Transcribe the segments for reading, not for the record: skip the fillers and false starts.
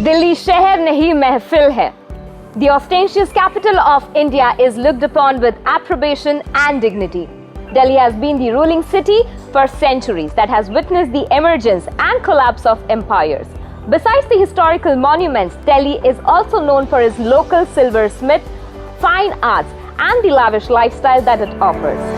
Delhi शहर नहीं महफिल है. The ostentatious capital of India is looked upon with approbation and dignity. Delhi has been the ruling city for centuries that has witnessed the emergence and collapse of empires. Besides the historical monuments, Delhi is also known for its local silversmith, fine arts, and the lavish lifestyle that it offers.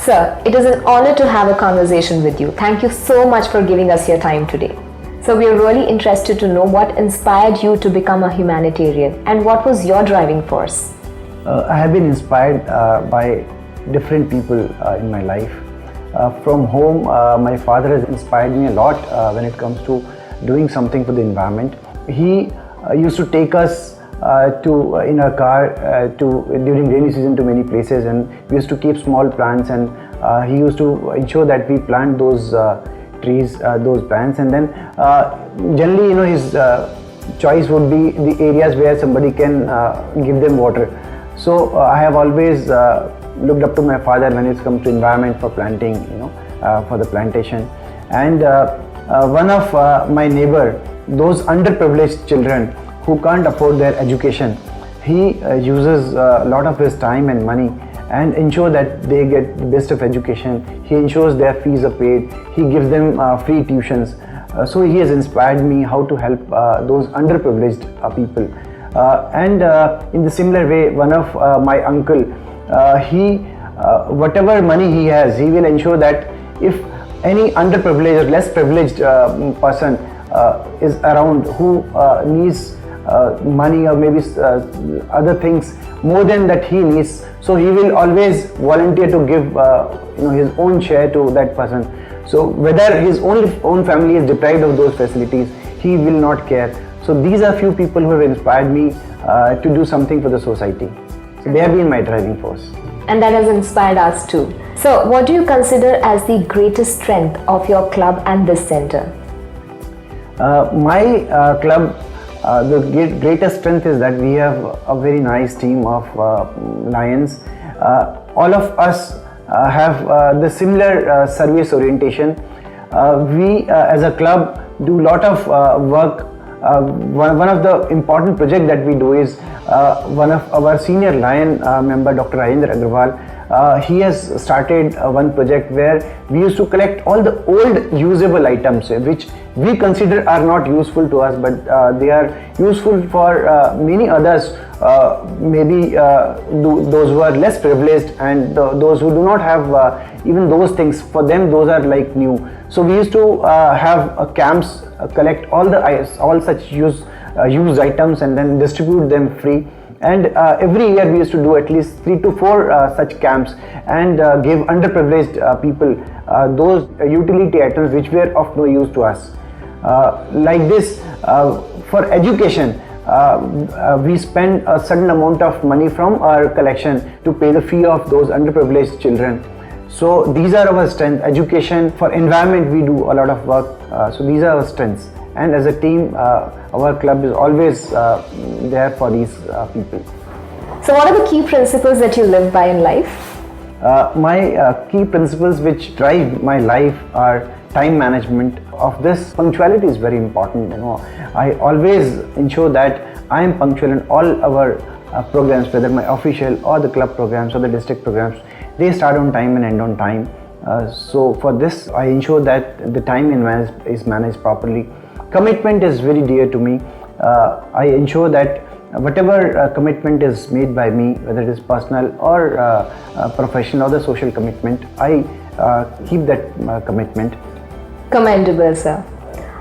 Sir, it is an honor to have a conversation with you. Thank you so much for giving us your time today. So we are really interested to know what inspired you to become a humanitarian and what was your driving force? I have been inspired by different people in my life. From home, my father has inspired me a lot when it comes to doing something for the environment. He used to take us in our car during rainy season to many places, and we used to keep small plants, and he used to ensure that we plant those trees, those plants, and then generally his choice would be the areas where somebody can give them water. So I have always looked up to my father when it comes to environment for planting, for the plantation. And one of my neighbor, those underprivileged children who can't afford their education, he uses a lot of his time and money and ensure that they get the best of education. He ensures their fees are paid. He gives them free tuitions. So he has inspired me how to help those underprivileged people. And in the similar way, one of my uncle, whatever money he has, he will ensure that if any underprivileged or less privileged person is around who needs money or maybe other things more than that he needs, so he will always volunteer to give his own share to that person. So whether his own family is deprived of those facilities, he will not care. So these are few people who have inspired me to do something for the society. So they have been my driving force. And that has inspired us too. So what do you consider as the greatest strength of your club and this center? My club, the greatest strength is that we have a very nice team of Lions. All of us have the similar service orientation. We as a club do a lot of work. One of the important projects that we do is one of our senior Lion member, Dr. Rajendra Agarwal, he has started one project where we used to collect all the old usable items which we consider are not useful to us, but they are useful for many others, maybe those who are less privileged and those who do not have even those things. For them, those are like new. So we used to have camps, collect all such used items and then distribute them free. And every year we used to do at least 3 to 4 such camps and give underprivileged people those utility items which were of no use to us. Like this, for education, we spend a certain amount of money from our collection to pay the fee of those underprivileged children. So these are our strengths. Education, for environment we do a lot of work. So these are our strengths. And as a team, our club is always there for these people. So what are the key principles that you live by in life? My key principles which drive my life are time management. Of this, punctuality is very important. I always ensure that I am punctual in all our programs, whether my official or the club programs or the district programs. They start on time and end on time. So for this, I ensure that the time is managed properly. Commitment is very dear to me. I ensure that whatever commitment is made by me, whether it is personal or professional or the social commitment, I keep that commitment. Commendable, sir.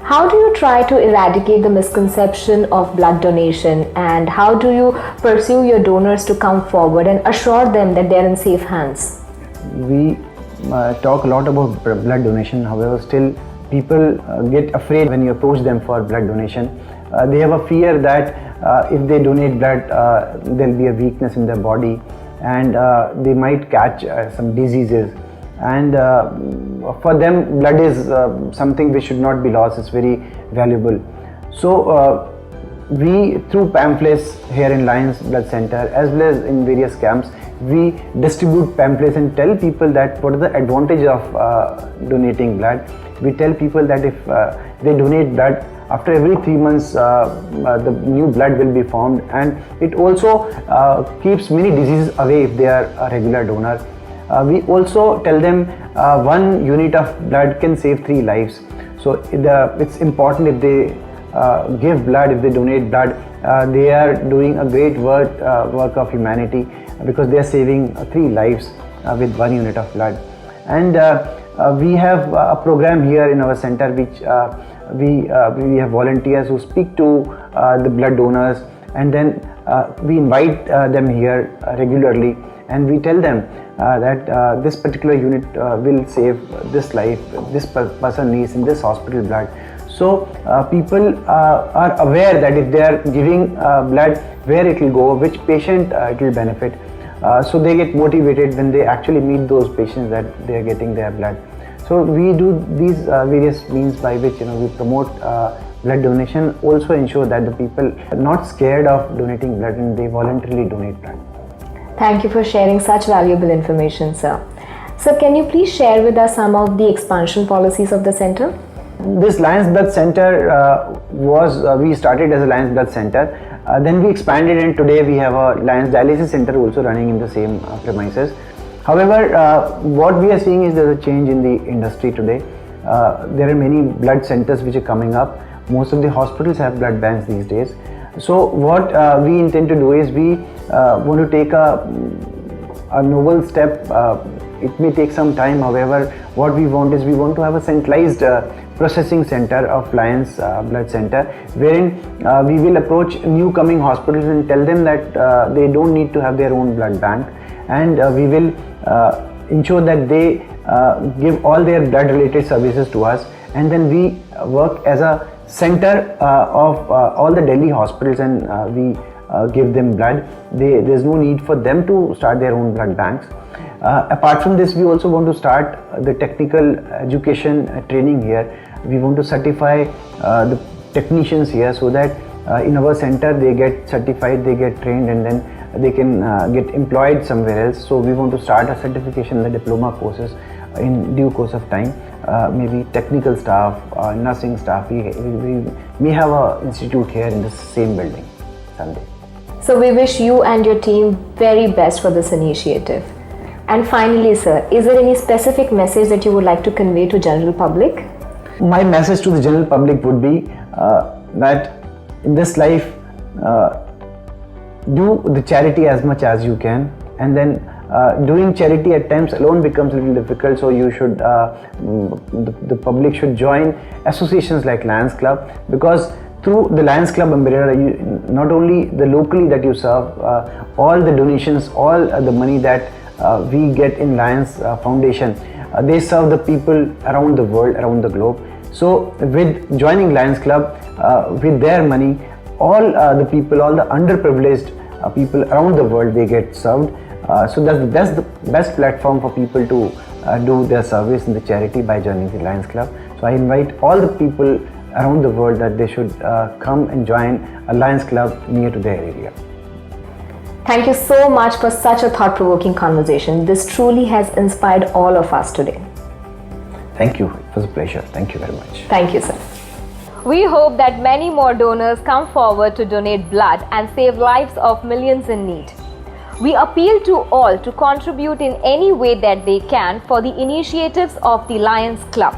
How do you try to eradicate the misconception of blood donation, and how do you pursue your donors to come forward and assure them that they are in safe hands? We talk a lot about blood donation, however still people get afraid when you approach them for blood donation. They have a fear that if they donate blood, there will be a weakness in their body and they might catch some diseases. And for them, blood is something which should not be lost. It's very valuable. So we, through pamphlets here in Lions Blood Center as well as in various camps, we distribute pamphlets and tell people that what is the advantage of donating blood. We tell people that if they donate blood, after every 3 months the new blood will be formed, and it also keeps many diseases away if they are a regular donor. We also tell them 1 unit of blood can save 3 lives. So it's important if they give blood, if they donate blood, they are doing a great work of humanity, because they are saving 3 lives with 1 unit of blood. And we have a program here in our center which we have volunteers who speak to the blood donors, and then we invite them here regularly, and we tell them that this particular unit will save this life, this person needs in this hospital blood. So people are aware that if they are giving blood, where it will go, which patient it will benefit. So they get motivated when they actually meet those patients that they are getting their blood. So we do these various means by which we promote blood donation, also ensure that the people are not scared of donating blood and they voluntarily donate blood. Thank you for sharing such valuable information, sir. So can you please share with us some of the expansion policies of the center? This Lions Blood Center we started as a Lions Blood Center, then we expanded, and today we have a Lions Dialysis Center also running in the same premises. However, what we are seeing is there is a change in the industry today. There are many blood centers which are coming up. Most of the hospitals have blood banks these days. So what we intend to do is we want to take a novel step. It may take some time. However, what we want is we want to have a centralized processing center of Lions Blood Center, wherein we will approach new coming hospitals and tell them that they don't need to have their own blood bank, and we will ensure that they give all their blood related services to us, and then we work as a center of all the Delhi hospitals, and we give them blood. There's no need for them to start their own blood banks. Apart from this, we also want to start the technical education training here. We want to certify the technicians here, so that in our center they get certified, they get trained, and then they can get employed somewhere else. So we want to start a certification, the diploma courses in due course of time. Maybe technical staff, nursing staff. We may have an institute here in the same building someday. So we wish you and your team very best for this initiative. And finally, sir, is there any specific message that you would like to convey to general public? My message to the general public would be that in this life, do the charity as much as you can, and then doing charity at times alone becomes a little difficult. So you should, the public should join associations like Lions Club, because through the Lions Club umbrella, not only the locally that you serve, all the donations, all the money that we get in Lions Foundation, they serve the people around the world, around the globe. So with joining Lions Club, with their money, all the people, all the underprivileged people around the world, they get served. So that's the best platform for people to do their service in the charity by joining the Lions Club. So I invite all the people around the world that they should come and join a Lions Club near to their area. Thank you so much for such a thought-provoking conversation. This truly has inspired all of us today. Thank you. It was a pleasure. Thank you very much. Thank you, sir. We hope that many more donors come forward to donate blood and save lives of millions in need. We appeal to all to contribute in any way that they can for the initiatives of the Lions Club.